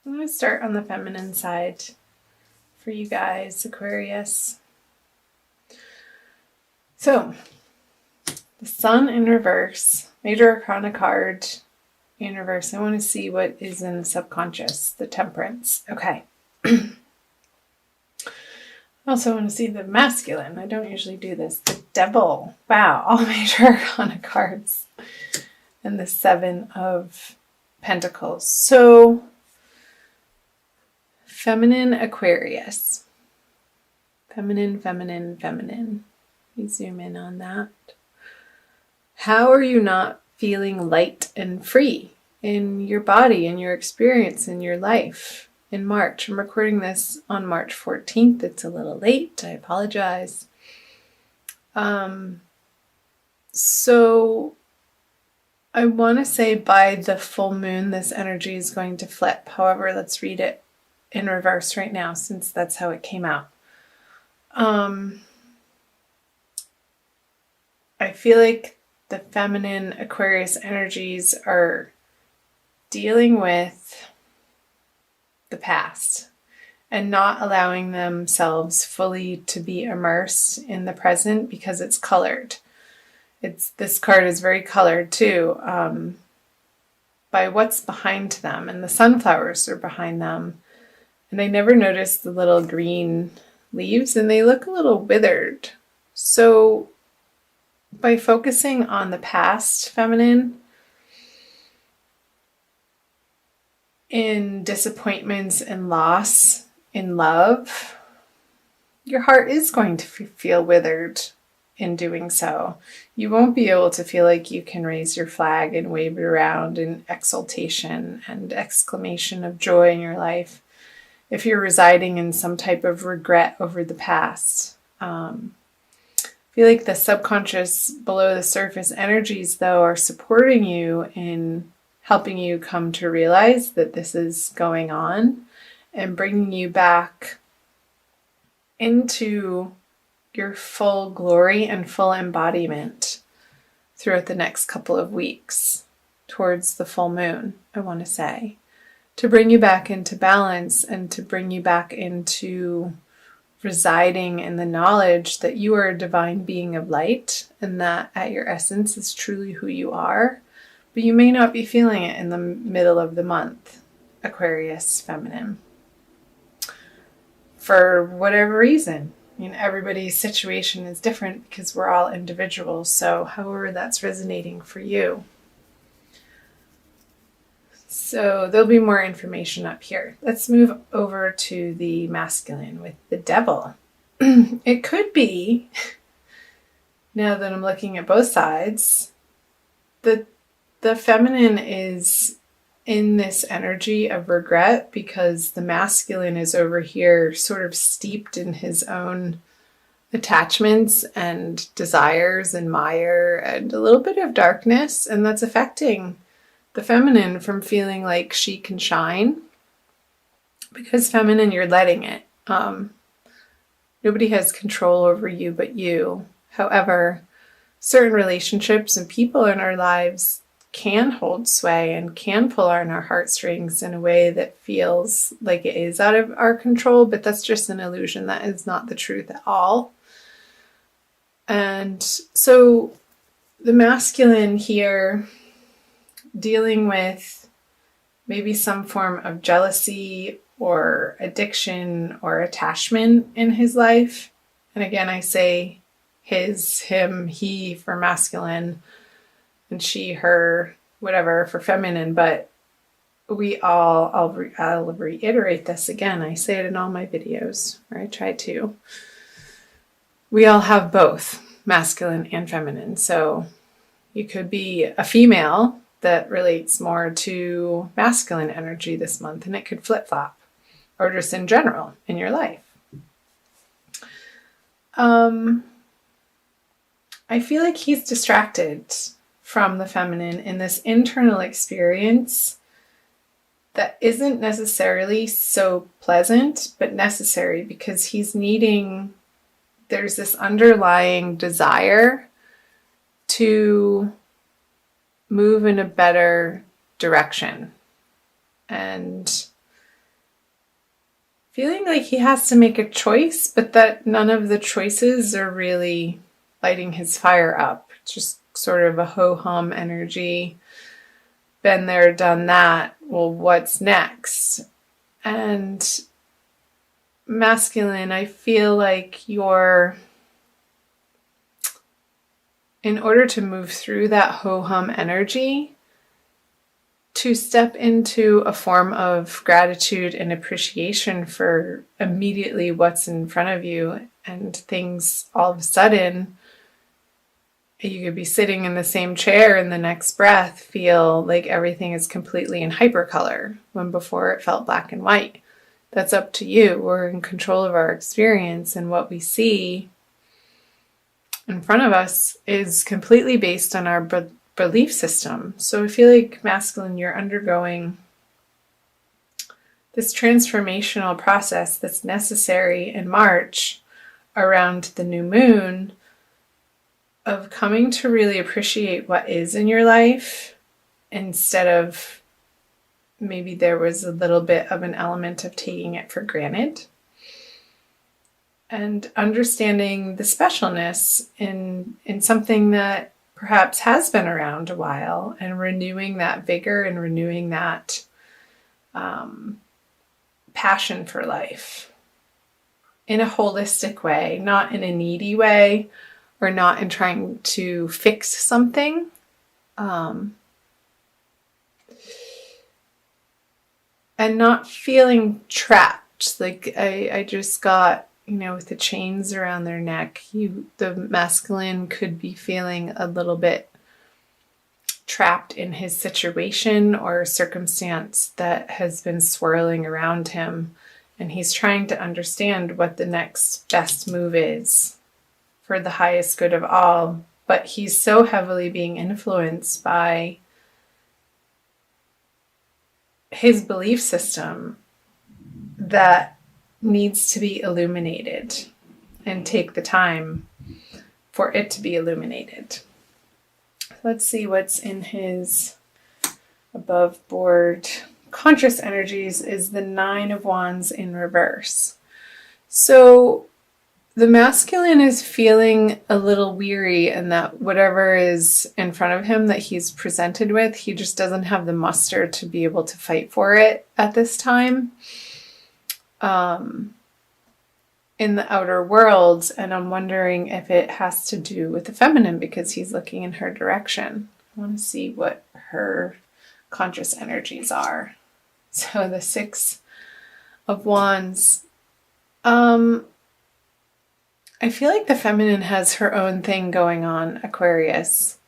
I'm going to start on the feminine side for you guys, Aquarius. So, the Sun in reverse, Major Arcana card in reverse. I want to see what is in the subconscious, the Temperance. Okay. I also want to see the masculine. I don't usually do this. The Devil. Wow, all Major Arcana cards. And the Seven of Pentacles. So, feminine Aquarius. Feminine, feminine, feminine. We zoom in on that. How are you not feeling light and free in your body, in your experience, in your life in March? I'm recording this on March 14th. It's a little late. I apologize. So I want to say by the full moon, this energy is going to flip. However, let's read it in reverse right now, since that's how it came out. I feel like the feminine Aquarius energies are dealing with the past and not allowing themselves fully to be immersed in the present because it's colored. This card is very colored too, by what's behind them, and the sunflowers are behind them. And I never noticed the little green leaves, and they look a little withered. So by focusing on the past feminine, in disappointments and loss in love, your heart is going to feel withered in doing so. You won't be able to feel like you can raise your flag and wave it around in exultation and exclamation of joy in your life if you're residing in some type of regret over the past. I feel like the subconscious, below the surface energies, though, are supporting you in helping you come to realize that this is going on and bringing you back into your full glory and full embodiment throughout the next couple of weeks towards the full moon, I want to say, to bring you back into balance and to bring you back into residing in the knowledge that you are a divine being of light and that at your essence is truly who you are. But you may not be feeling it in the middle of the month, Aquarius feminine, for whatever reason. I mean, everybody's situation is different because we're all individuals. So however that's resonating for you. So there'll be more information up here. Let's move over to the masculine with the Devil. It could be, now that I'm looking at both sides, that the feminine is in this energy of regret because the masculine is over here sort of steeped in his own attachments and desires and mire and a little bit of darkness, and that's affecting the feminine from feeling like she can shine, because feminine, you're letting it. Nobody has control over you but you. However, certain relationships and people in our lives can hold sway and can pull on our heartstrings in a way that feels like it is out of our control, but that's just an illusion. That is not the truth at all. And so the masculine here, dealing with maybe some form of jealousy or addiction or attachment in his life. And again, I say his, him, he for masculine, and she, her, whatever for feminine. But we all, I'll reiterate this again. I say it in all my videos, or I try to. We all have both masculine and feminine. So you could be a female that relates more to masculine energy this month, and it could flip-flop, or just in general in your life. I feel like he's distracted from the feminine in this internal experience that isn't necessarily so pleasant, but necessary, because he's needing, there's this underlying desire to move in a better direction. And feeling like he has to make a choice, but that none of the choices are really lighting his fire up. Just sort of a ho-hum energy. Been there, done that. Well, what's next? And masculine, I feel like in order to move through that ho-hum energy, to step into a form of gratitude and appreciation for immediately what's in front of you, and things all of a sudden, you could be sitting in the same chair and the next breath feel like everything is completely in hypercolor when before it felt black and white. That's up to you. We're in control of our experience, and what we see in front of us is completely based on our belief system. So I feel like masculine, you're undergoing this transformational process that's necessary in March around the new moon, of coming to really appreciate what is in your life, instead of maybe there was a little bit of an element of taking it for granted, and understanding the specialness in something that perhaps has been around a while, and renewing that vigor and renewing that passion for life in a holistic way, not in a needy way, or not in trying to fix something. And not feeling trapped. Like I just got, with the chains around their neck, the masculine could be feeling a little bit trapped in his situation or circumstance that has been swirling around him. And he's trying to understand what the next best move is for the highest good of all. But he's so heavily being influenced by his belief system that needs to be illuminated, and take the time for it to be illuminated. Let's see what's in his above board conscious energies is the 9 of Wands in reverse. So the masculine is feeling a little weary, and that whatever is in front of him that he's presented with, he just doesn't have the muster to be able to fight for it at this time in the outer world. And I'm wondering if it has to do with the feminine, because he's looking in her direction. I want to see what her conscious energies are. So the 6 of Wands. I feel like the feminine has her own thing going on, Aquarius,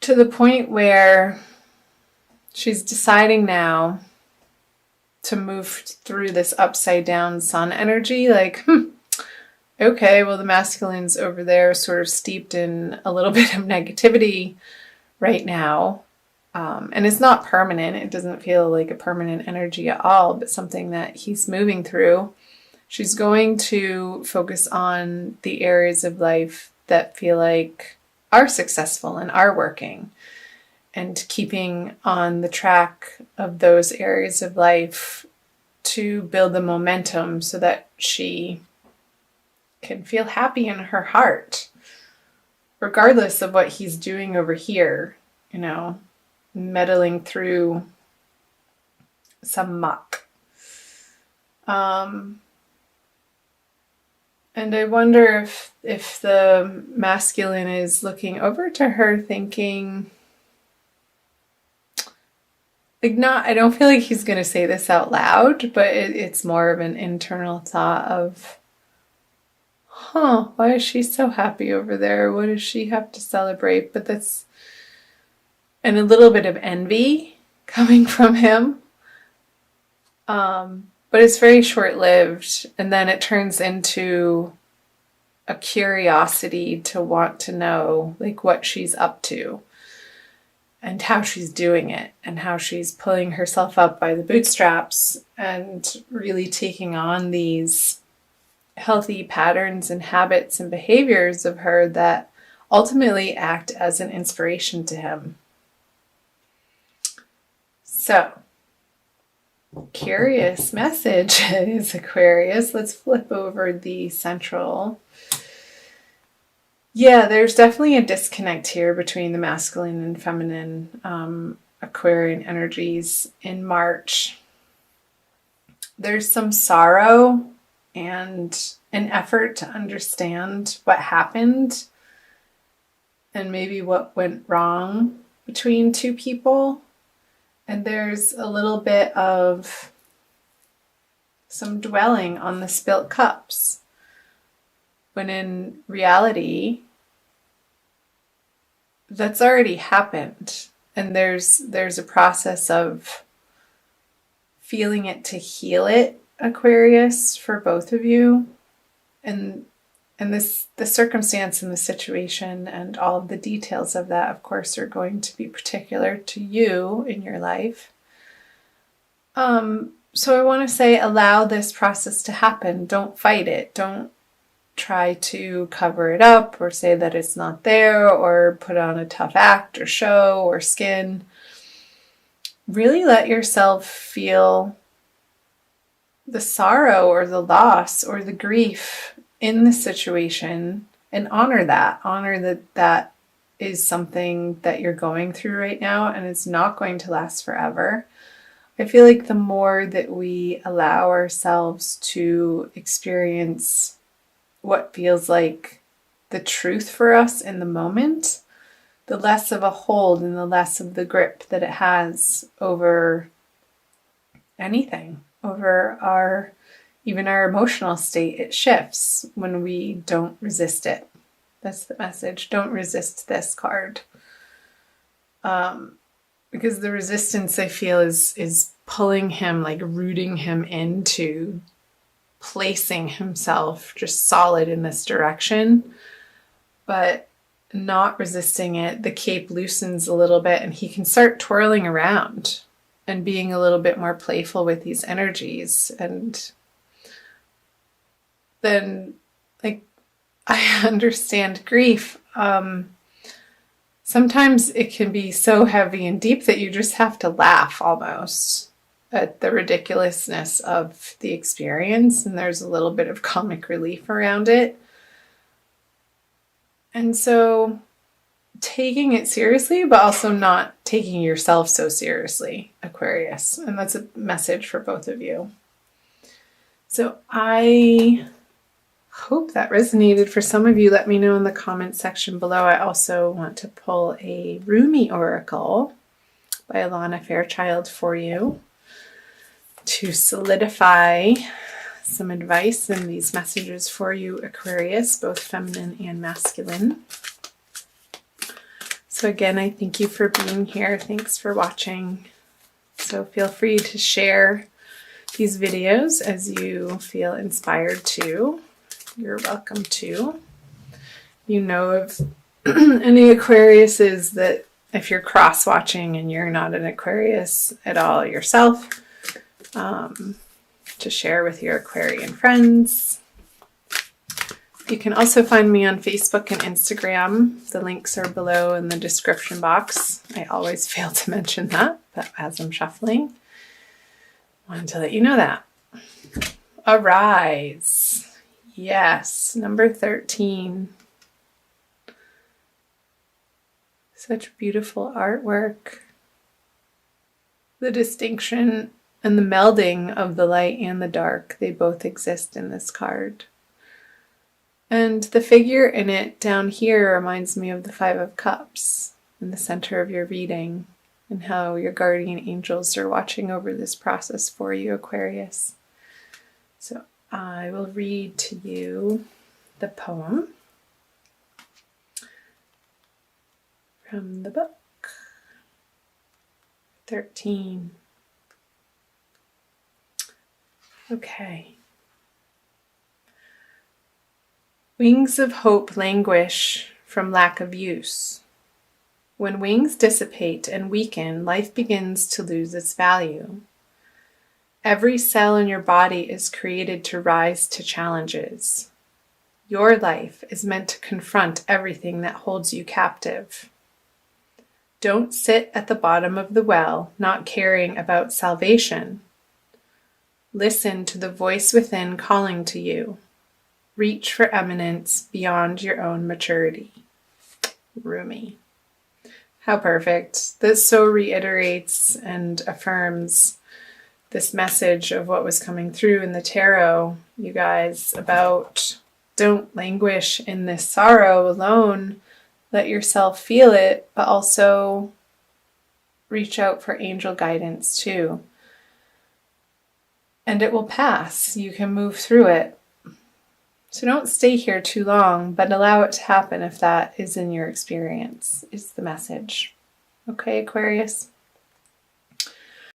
to the point where she's deciding now to move through this upside down sun energy. Like, okay, well, the masculine's over there sort of steeped in a little bit of negativity right now. And it's not permanent. It doesn't feel like a permanent energy at all, but something that he's moving through. She's going to focus on the areas of life that feel like are successful and are working, and keeping on the track of those areas of life to build the momentum so that she can feel happy in her heart, regardless of what he's doing over here, meddling through some muck. And I wonder if the masculine is looking over to her thinking, I don't feel like he's going to say this out loud, but it's more of an internal thought of, why is she so happy over there? What does she have to celebrate? But that's, and a little bit of envy coming from him. But it's very short-lived, and then it turns into a curiosity to want to know, like, what she's up to and how she's doing it, and how she's pulling herself up by the bootstraps and really taking on these healthy patterns and habits and behaviors of her that ultimately act as an inspiration to him. So curious message is, Aquarius. Let's flip over the central. Yeah, there's definitely a disconnect here between the masculine and feminine Aquarian energies in March. There's some sorrow and an effort to understand what happened and maybe what went wrong between two people. And there's a little bit of some dwelling on the spilt cups, when in reality, that's already happened. And there's a process of feeling it to heal it, Aquarius, for both of you. And the circumstance and the situation and all of the details of that, of course, are going to be particular to you in your life. So I want to say, allow this process to happen. Don't fight it. Don't try to cover it up or say that it's not there or put on a tough act or show or skin. Really let yourself feel the sorrow or the loss or the grief in the situation and honor that. Honor that that is something that you're going through right now and it's not going to last forever. I feel like the more that we allow ourselves to experience what feels like the truth for us in the moment, the less of a hold and the less of the grip that it has over anything, over even our emotional state. It shifts when we don't resist it. That's the message. Don't resist this card. Because the resistance, I feel, is pulling him, like rooting him into placing himself just solid in this direction. But not resisting it, the cape loosens a little bit and he can start twirling around and being a little bit more playful with these energies. And then, like, I understand grief. Sometimes it can be so heavy and deep that you just have to laugh almost at the ridiculousness of the experience, and there's a little bit of comic relief around it. And so taking it seriously, but also not taking yourself so seriously, Aquarius. And that's a message for both of you. So I hope that resonated for some of you. Let me know in the comments section below. I also want to pull a Rumi Oracle by Alana Fairchild for you to solidify some advice and these messages for you, Aquarius, both feminine and masculine. So again, I thank you for being here. Thanks for watching. So feel free to share these videos as you feel inspired to. You're welcome to. You know of any Aquariuses that if you're cross-watching and you're not an Aquarius at all yourself, to share with your Aquarian friends. You can also find me on Facebook and Instagram. The links are below in the description box. I always fail to mention that, but as I'm shuffling, I wanted to let you know that. Arise. Yes, number 13. Such beautiful artwork. The distinction and the melding of the light and the dark, they both exist in this card. And the figure in it down here reminds me of the Five of Cups in the center of your reading and how your guardian angels are watching over this process for you, Aquarius. So I will read to you the poem from the book. 13. Okay. Wings of hope languish from lack of use. When wings dissipate and weaken, life begins to lose its value. Every cell in your body is created to rise to challenges. Your life is meant to confront everything that holds you captive. Don't sit at the bottom of the well, not caring about salvation. Listen to the voice within calling to you. Reach for eminence beyond your own maturity. Rumi. How perfect. This so reiterates and affirms this message of what was coming through in the tarot, you guys, about don't languish in this sorrow alone. Let yourself feel it, but also reach out for angel guidance too. And it will pass. You can move through it. So don't stay here too long, but allow it to happen if that is in your experience, is the message. Okay, Aquarius?